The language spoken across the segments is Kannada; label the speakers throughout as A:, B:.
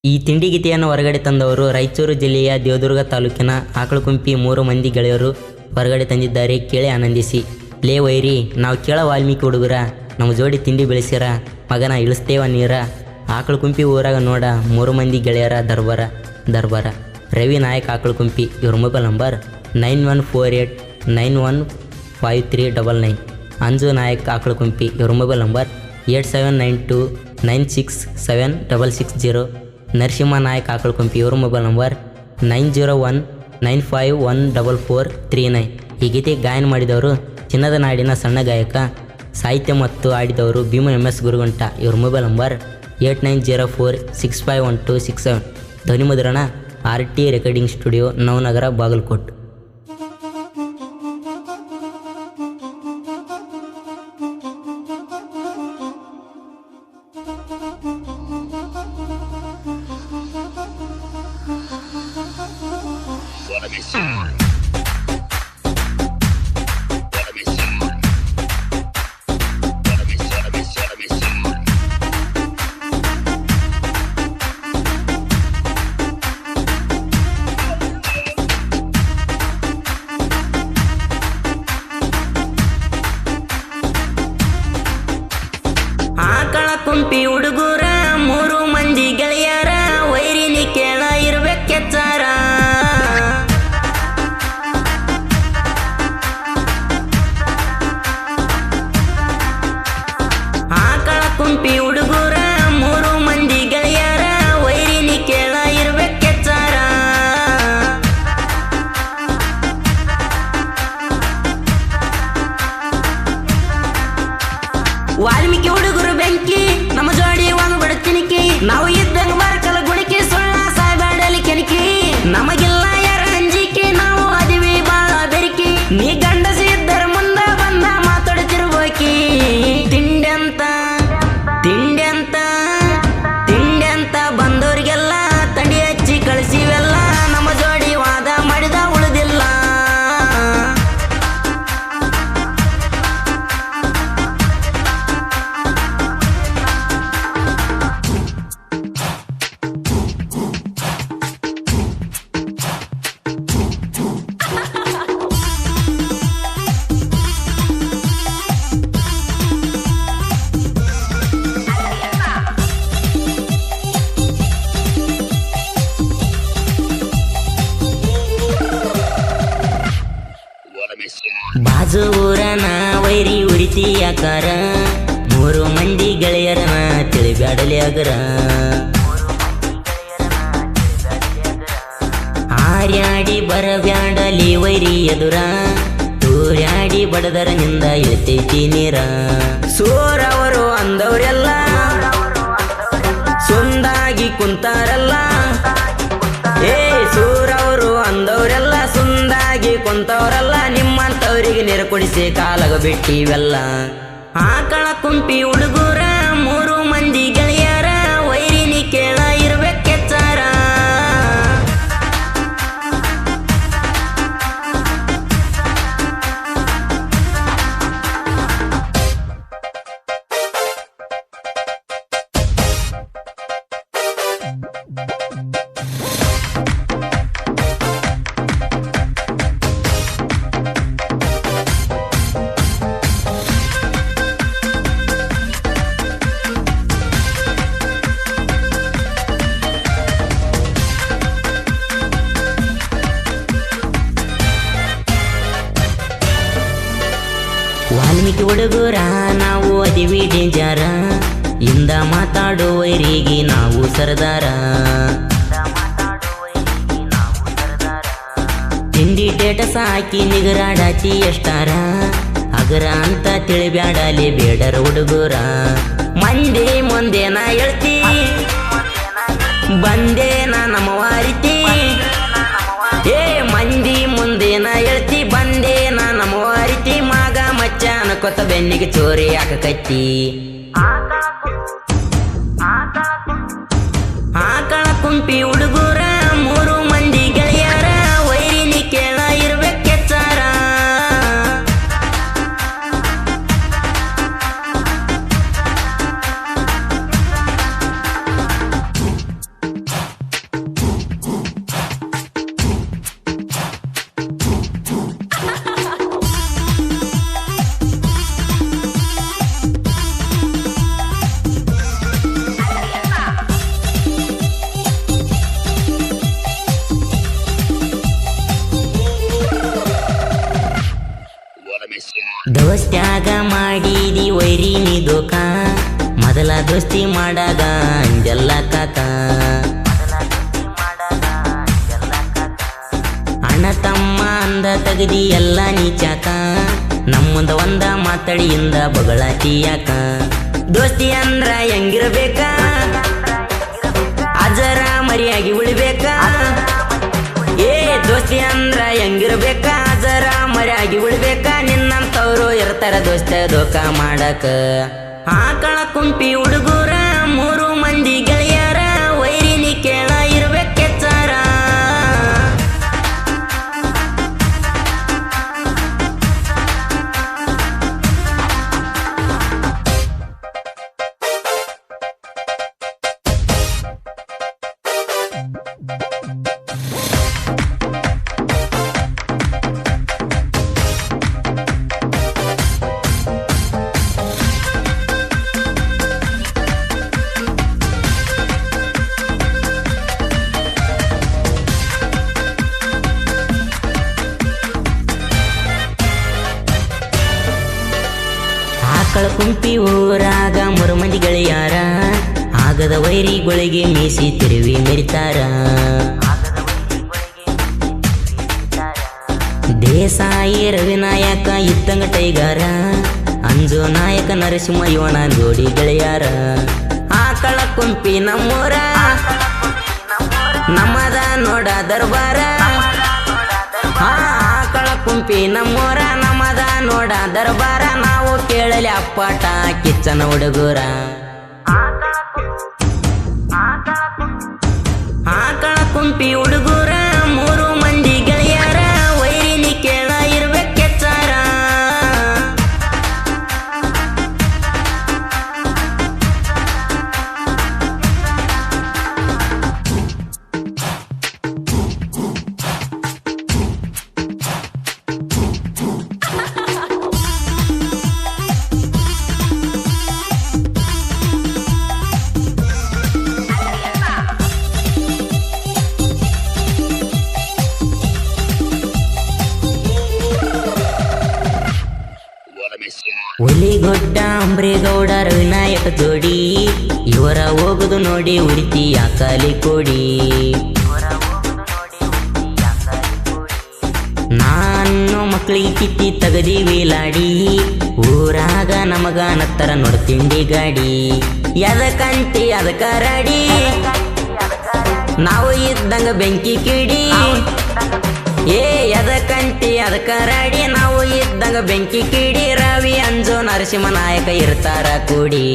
A: ಈ ತಿಂಡಿ ಗೀತೆಯನ್ನು ಹೊರಗಡೆ ತಂದವರು ರಾಯಚೂರು ಜಿಲ್ಲೆಯ ದೇವದುರ್ಗ ತಾಲೂಕಿನ ಆಕಳಕುಂಪಿ 3 ಮಂದಿ ಗೆಳೆಯರು ಹೊರಗಡೆ ತಂದಿದ್ದಾರೆ. ಕೇಳಿ ಆನಂದಿಸಿ. ಲೇ ವೈರಿ, ನಾವು ಕೇಳ ವಾಲ್ಮೀಕಿ ಹುಡುಗರ, ನಮ್ಮ ಜೋಡಿ ತಿಂಡಿ ಬೆಳೆಸಿರ ಮಗನ ಇಳಿಸ್ತೇವ ನೀರ. ಆಕಳಕುಂಪಿ ಊರಾಗ ನೋಡ 3 ಮಂದಿ ಗೆಳೆಯರ ದರ್ಬಾರ. ರವಿ ನಾಯಕ್ ಆಕಳಕುಂಪಿ, ಇವ್ರ ಮೊಬೈಲ್ ನಂಬರ್ 9148915399. ಅಂಜು ನಾಯಕ್ ಆಕಳಕುಂಪಿ, ಇವ್ರ ಮೊಬೈಲ್ ನಂಬರ್ 8792967660. ನರಸಿಂಹ ನಾಯಕ್ ಆಕಳಕುಂಪಿ, ಇವ್ರ ಮೊಬೈಲ್ ನಂಬರ್ 9019514439. ಈ ಗೀತೆ ಗಾಯನ ಮಾಡಿದವರು ಚಿನ್ನದ ನಾಡಿನ ಸಣ್ಣ ಗಾಯಕ, ಸಾಹಿತ್ಯ ಮತ್ತು ಆಡಿದವರು ಭೀಮ MS ಗುರುಗುಂಟ. ಇವ್ರ ಮೊಬೈಲ್ ನಂಬರ್ 8904651267. ಧ್ವನಿ ಮುದ್ರಣ RT recording studio, Navanagar, Bagalkot. ಆಕಳಕುಂಪಿ ಹುಡುಗರ 3 ಮಂದಿ ಗೆಳೆಯರ, ವೈರಿನಿ ಕೇಳ ಇರ್ಬೇಕೆಚ್ಚಾರ. ಆಕಳಕುಂಪಿ ಹುಡುಗರ 3 ಮಂದಿ ಗೆಳೆಯರ, ವೈರಿನಿ ಕೇಳ ಇರ್ಬೇಕೆಚ್ಚಾರ. ವಾಲ್ಮೀಕಿ ಹುಡುಗರು ಬೆಂಕಿ, ನಮ್ಮ ಜೋಡಿ ಒಂದು ಬಡತಿನಿಕಿ. ನಾವು ಇದ್ದಂಗ ಬಾರ್ಕಲ ಗುಣಿಕೆ, ಸುಳ್ಳ ಸಾಯ್ಬಾಡಲಿ ಕೆಣಕಿ. ನಮಗಿಲ್ಲ ಯಾರ ಅಂಜಿಕೆ, ನಾವು ಅದಿವಿ ಬಾಳ ಬೆರಿಕಿ. ನೀ ಗಂಡಸಿ ಇದ್ದರ ಮುಂದ ಬಂದ ಮಾತಾಡ್ತಿರ್ಬೋಕಿ. ತಿಂಡ್ಯಂತ ಬಂದವ್ರಿಗೆಲ್ಲ ತಂಡಿ ಹಚ್ಚಿ ಕಳಿಸಿವೆಲ್ಲ. ನಮ್ಮ ಜೋಡಿ ವಾದ ಮಾಡಿದ ಉಳಿದಿಲ್ಲ. ಬಾಜು ಊರನ ವೈರಿ ಉರಿತಿ ಯಾಕಾರ, 3 ಮಂದಿ ಗೆಳೆಯರನ ತಿಳಿಬ್ಯಾಡಲಿ ಅಗರ. ಹಾರ್ಯಾಡಿ ಬರಬ್ಯಾಡಲಿ ವೈರಿ ಎದುರ, ತೂರ್ಯಾಡಿ ಬಡದರನಿಂದ ಇಳ್ತೈತಿ ನೀರ. ಸೂರವರು ಅಂದವರೆಲ್ಲ ಸುಂದಾಗಿ ಕುಂತಾರಲ್ಲ. ಸೂರವರು ಅಂದವರೆಲ್ಲ ಸುಂದಾಗಿ ಕುಂತವರಲ್ಲ. ನಿಮ್ಮಂತವ್ರಿಗೆ ನೀರು ಕುಡಿಸಿ ಕಾಲಗ ಬಿಟ್ಟಿವೆಲ್ಲ. ಆಕಳಕುಂಪಿ ಹುಡುಗರ 3 ಮಂದಿ ಗೆಳೆಯರ, ವೈರಿನಿ ಕೇಳ ಇರ್ಬೇಕೆಚ್ಚಾರ. ವಾಲ್ಮೀಕಿ ಹುಡುಗರ ನಾವು ಅದಿವಿ ಡೇಂಜರ, ಇಂದ ಮಾತಾಡೋ ವೈರಿಗೆ ನಾವು ಸರದಾರ. ತಿಂಡಿ ಟೇಟಸ ಹಾಕಿ ನಿಗರಾಡಾತಿ ಎಷ್ಟಾರ, ಅಗರ ಅಂತ ತಿಳಿಬ್ಯಾಡಲಿ ಬೇಡರ ಹುಡುಗರ. ಮಂದಿ ಮುಂದೆ ನಾ ಹೇಳ್ತಿ, ಬಂದೆ ನಾ ನಮ್ಮ ವಾರಿತಿ. ಮಂದಿ ಮುಂದೆ ನಾ ಹೇಳ್ತಿ, ಬಂದೆ ನಾ ನಮ್ಮ ವಾರಿತಿ. ಮಗ ಮಚ್ಚ ಅನ್ಕೊತ ಬೆನ್ನಿಗೆ ಚೋರಿ ಹಾಕಕತ್ತಿ. ಆಕಳಕುಂಪಿ ಹುಡುಗರ 3 ಮಂದಿ ಗೆಳೆಯರ, ವೈರಿನಿ ಕೇಳ ಇರ್ಬೇಕೆಚ್ಚಾರ. ದೋಸ್ತ್ಯಾಗ ಮಾಡಿದಿ ವೈರಿ ನೀ ದೋಖ ಮೊದಲ ದೋಸ್ತಿ ಮಾಡಾಗ ಅಂಜಲ್ಲ ಕಾಕ ಅಣ್ಣ ತಮ್ಮ ಅಂದ ತಗದಿ ಎಲ್ಲ ನೀಚಾಕ ನಮ್ಮಂದ ಒಂದ ಮಾತಡಿಯಿಂದ ಬಗಳಾತಿ ಯಾಕ ದೋಸ್ತಿ ಅಂದ್ರ ಹೆಂಗಿರ್ಬೇಕ ಅಜರ ಮರಿಯಾಗಿ ಉಳಿಬೇಕ ಏ ದೋಸ್ತಿ ಅಂದ್ರ ಹೆಂಗಿರ್ಬೇಕ ಅಜರ ಮರಿಯಾಗಿ ಉಳಿಬೇಕ ನಿನ್ನಂತವ್ರು ಇರ್ತಾರ ದೋಸ್ತ ದೋಖ ಮಾಡಕ ಆಕಳ ಕುಂಪಿ ಹುಡುಗರ 3 ಮಂದಿ ಗೆಳೆಯರ ವೈರಿನಿ ಕೇಳ ಇರ್ಬೇಕೆಚ್ಚಾರ ಆಕಳ ಕುಂಪಿ ಊರಾಗ 3 ಮಂದಿ ಗೆಳೆಯಾರ ಆಗದ ವೈರಿಗಳಿಗೆ ಮೀಸಿ ತಿರುವಿ ಮೆರಿತಾರ ದೇಸಾಯಿ ರವಿನಾಯಕ ಇದ್ದಂಗ ಟೈಗಾರ ಅಂಜು ನಾಯಕ ನರಸಿಂಹ ಇವನ ಜೋಡಿ ಗೆಳೆಯಾರ ಆಕಳ ಕುಂಪಿ ನಮ್ಮೂರ ನಮ್ಮದ ನೋಡ ದರ್ಬಾರ ಆಕಳ ಕುಂಪಿ ನಮ್ಮೂರ ನಮ್ಮದ ನೋಡ ದರ್ಬಾರ ನಾವು ಕೇಳಲಿ ಅಪ್ಪಾಟ ಕಿಚ್ಚನ ಹುಡುಗರ ಆಕಳ ಕುಂಪಿ ಹುಡುಗರ 3 ಮಂದಿ ಗೆಳೆಯರ ವೈರಿನಿ ಕೇಳ ಇರ್ಬೇಕೆಚ್ಚಾರ ಹುಲಿಗೊಡ್ಡ ಅಂಬ್ರೇಗೌಡ ರವಿನಾಯಕ ಜೋಡಿ ಇವರ ಹೋಗುದು ನೋಡಿ ಉರಿತಿ ಯಾಕಲಿ ಕೊಡಿ ನಾನು ಮಕ್ಕಳಿಗೆ ಕಿತ್ತಿ ತಗದಿ ವೀಲಾಡಿ ಊರಾಗ ನಮಗ ನತ್ತರ ನೋಡ್ತಿಂಡಿ ಗಾಡಿ ಎದಕಂತಿ ಅದಕ್ಕ ರಾಡಿ ನಾವು ಇದ್ದಂಗ ಬೆಂಕಿ ಕಿಡಿ ಏ ಎದಕಂತಿ ಅದಕ್ಕ ರಾಡಿ ನಾವು ಇದ್ದಂಗ ಬೆಂಕಿ ಕಿಡಿ ರವಿ ಅಂಜು ನರಸಿಂಹ ನಾಯಕ ಇರ್ತಾರ ಕೂಡಿ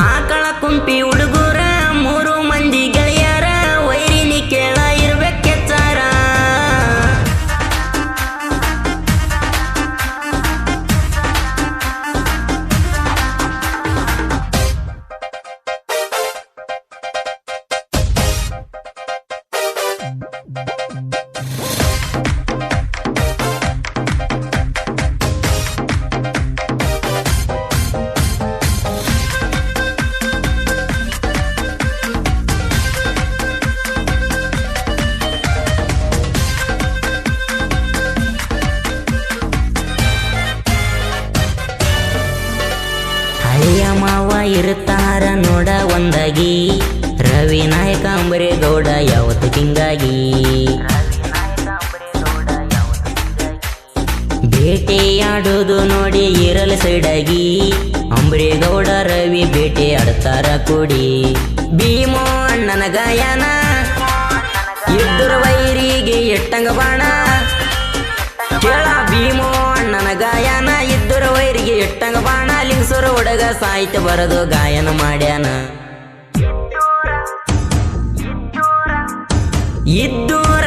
A: ಆಕಳ ಕುಂಪಿ ಹುಡುಗರ 3 ಮಂದಿ ಗೆಳೆಯರ ವೈರಿನಿ ಕೇಳ ಇರ್ಬೇಕೆಚ್ಚಾರ ಹಳೆಯ ಮಾವ ಇರುತ್ತಾರ ನೋಡ ಒಂದಾಗಿ ರವಿ ನಾಯಕ ಅಂಬರೇಗೌಡ ಯಾವತ್ತು ಹಿಂಗಾಗಿ ಬೇಟೆಯಾಡೋದು ನೋಡಿ ಇರಲು ಸೈಡಾಗಿ ಅಂಬರೇಗೌಡ ರವಿ ಬೇಟೆ ಆಡ್ತಾರ ಕೂಡಿ ಭೀಮೋ ಅಣ್ಣನ ಗಾಯನ ಇದ್ದುರ ವೈರಿಗೆ ಎಟ್ಟಂಗ ಬಾಣ ಕೇಳ ಭೀಮೋ ಅಣ್ಣನ ಗಾಯನ ಇದ್ದುರ ವೈರಿಗೆ ಎಟ್ಟಂಗ ಬಾಣ ಲಿಂಗಸೂರ ಹುಡುಗ ಸಾಹಿತ್ಯ ಬರದು ಗಾಯನ ಮಾಡ್ಯಾನ ಇದ್ದೂರ